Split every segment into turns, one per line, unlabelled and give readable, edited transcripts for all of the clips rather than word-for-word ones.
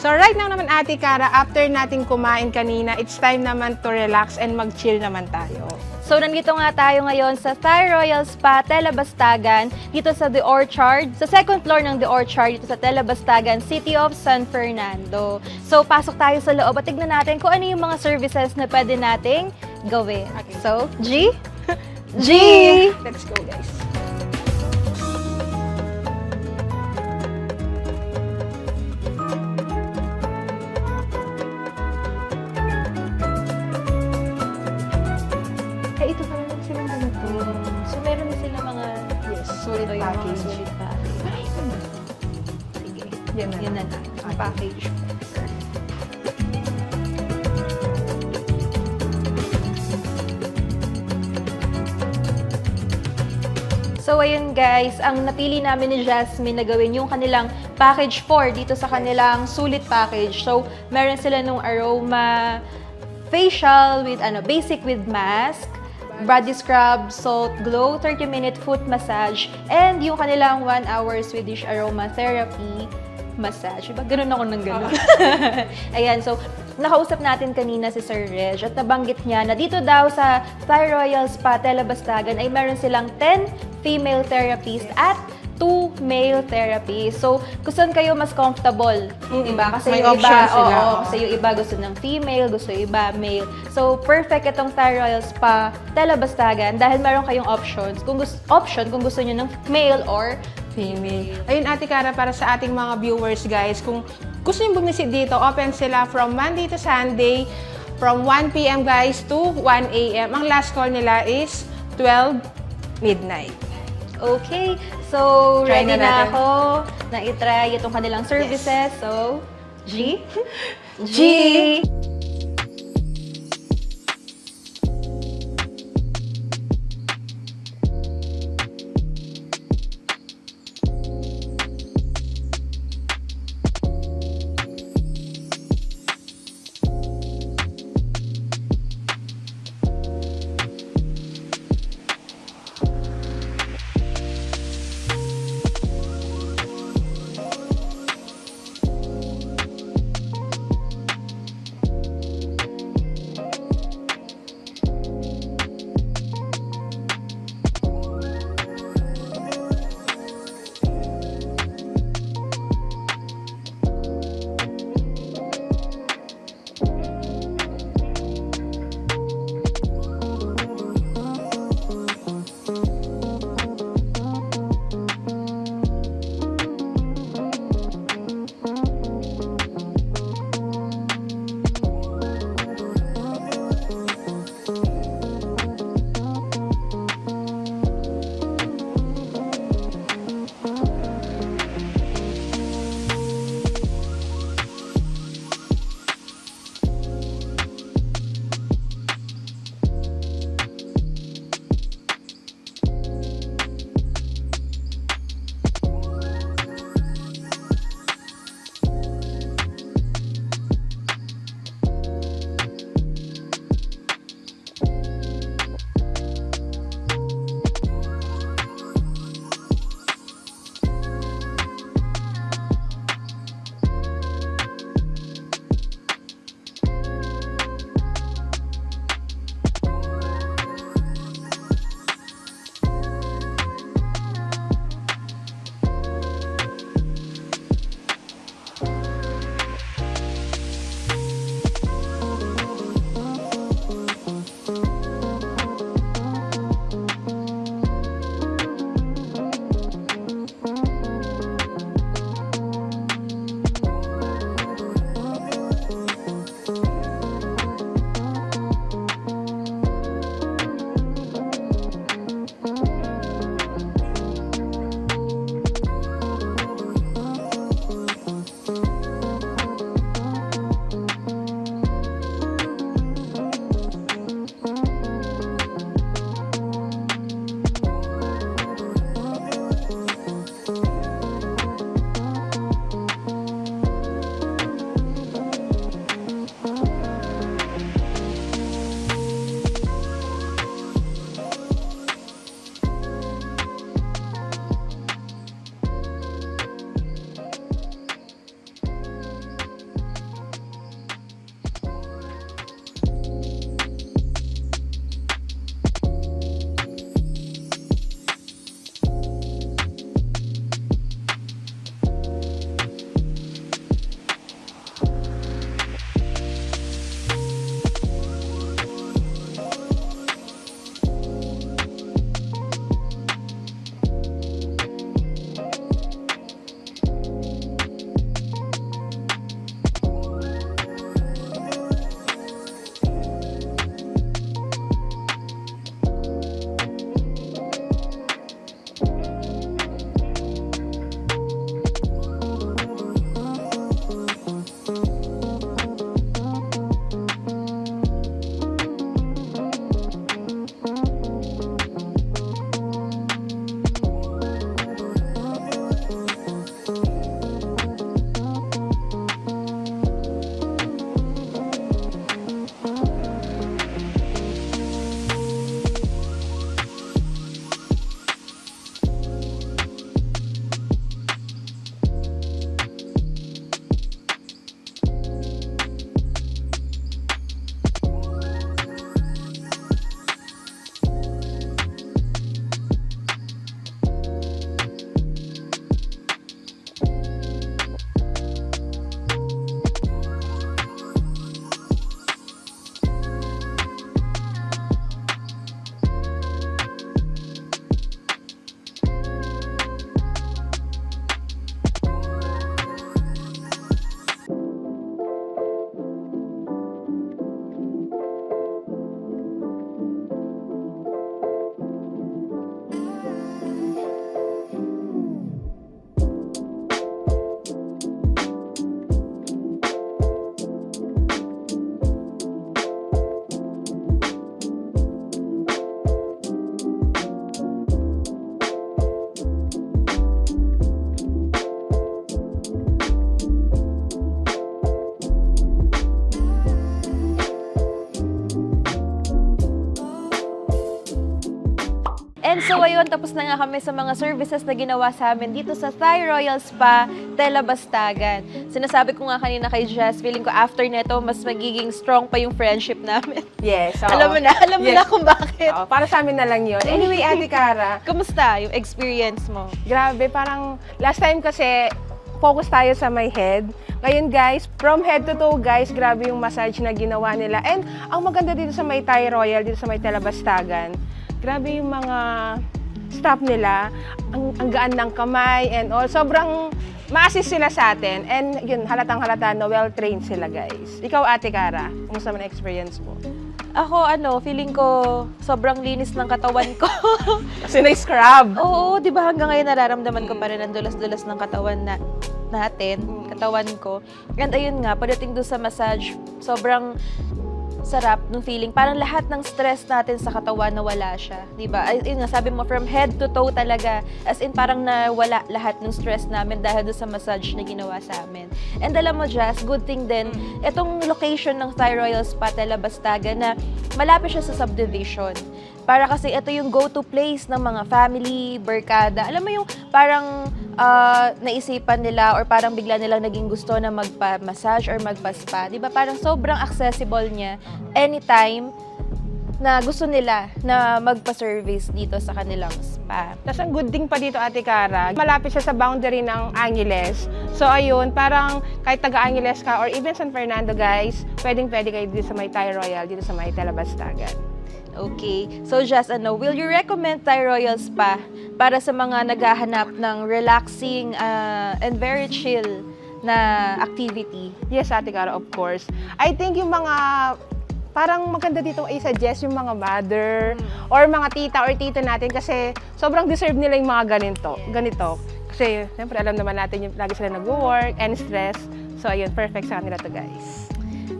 So right now naman Ate Cara, after natin kumain kanina, it's time naman to relax and mag-chill naman tayo.
So, nandito nga tayo ngayon sa Thai Royale Spa Telabastagan, dito sa The Orchard, sa second floor ng The Orchard, dito sa Telabastagan, City of San Fernando. So, pasok tayo sa loob at tignan natin kung ano yung mga services na pwede nating gawin.
Okay.
So, G?
Let's go, guys.
Ito pala lang silang ganito. So, meron na sila mga
Sulit
ito yung mga
package.
sulit package. Sige,
Yan na
yun na
lang.
lang. Ang package. So, ayun guys, ang napili namin ni Jasmine na gawin yung kanilang package 4 dito sa kanilang sulit package. So, meron sila nung aroma facial with basic with mask, body scrub, salt glow, 30-minute foot massage, and yung kanilang 1-hour Swedish aromatherapy massage. Diba? Ganun ako ng ganun. Ayan, so nakausap natin kanina si Sir Reg at nabanggit niya na dito daw sa Thai Royale Spa Telabastagan ay meron silang 10 female therapists at 2 male therapists. So, kung saan kayo mas comfortable, diba? Kasi
May
yung iba,
options sila.
kasi yung iba gusto ng female, gusto yung iba male. So, perfect itong Thai Royale Spa Telabastagan dahil meron kayong options. Kung gusto nyo ng male or
Female. Ayun, Ate Cara, para sa ating mga viewers, guys, kung gusto nyo bumisit dito, open sila from Monday to Sunday, from 1 p.m. guys to 1 a.m. Ang last call nila is 12 midnight.
okay. So,
Try
ready
na
na
natin.
ako na itry itong kanilang services. So, G?
G.
And so ayun, tapos na nga kami sa mga services na ginawa sa amin dito sa Thai Royale Spa Telabastagan. Sinasabi ko nga kanina kay Jess, feeling ko after neto, mas magiging strong pa yung friendship namin.
Yes, oo.
Alam mo na kung bakit.
Oo, para sa amin na lang yun. Anyway, Ate Cara,
Kumusta yung experience mo?
grabe, parang last time kasi focus tayo sa my head. Ngayon guys, from head to toe guys, grabe yung massage na ginawa nila. And ang maganda dito sa may Thai Royal, dito sa may Telabastagan, grabe yung mga staff nila, ang gaan ng kamay and all. Sobrang ma-assist sila sa atin. And yun, halatang-halata na well-trained sila guys. Ikaw Ate Cara, kumusta man experience mo?
Ako, feeling ko sobrang linis ng katawan ko.
Kasi na-scrub.
Oo, di ba hanggang ngayon nararamdaman ko pa rin ang dulas-dulas ng katawan katawan ko. And ayun nga, pagdating doon sa massage, sobrang sarap nung feeling. Parang lahat ng stress natin sa katawan nawala siya. Di ba? Ayun nga, sabi mo, from head to toe talaga. As in, parang nawala lahat ng stress namin dahil doon sa massage na ginawa sa amin. And alam mo, Jazz, good thing din, itong location ng Thai Royale Spa Telabastagan na malapit siya sa subdivision. Para kasi ito yung go-to place ng mga family, barkada. Alam mo yung parang naisipan nila or parang bigla nilang naging gusto na magpa-massage or magpa-spa. Di ba? Parang sobrang accessible niya anytime na gusto nila na magpa-service dito sa kanilang spa.
Tapos ang good thing pa dito, Ate Cara, malapit siya sa boundary ng Angeles. So ayun, parang kahit taga-Angeles ka or even San Fernando guys, pwedeng-pwede kayo dito sa may Thai Royal, dito sa may Telabastagan.
Okay. So, just will you recommend Thai Royale Spa para sa mga naghahanap ng relaxing and very chill na activity?
Yes, Ate Cara, of course. I think yung mga parang maganda dito i-suggest yung mga mother or mga tita or tito natin kasi sobrang deserve nila yung mga ganito. Kasi, siyempre, alam naman natin yung lagi sila nag-work and stress. So, ayun, perfect sa kanila to guys.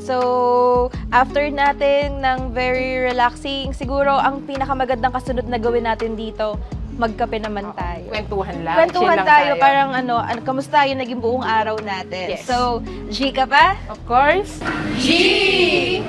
So, after natin ng very relaxing, siguro ang pinakamagandang kasunod na gawin natin dito, magkape naman tayo.
Kwentuhan lang.
Kwentuhan tayo, parang kamusta yung naging buong araw natin.
Yes.
So, G ka pa?
Of course.
G!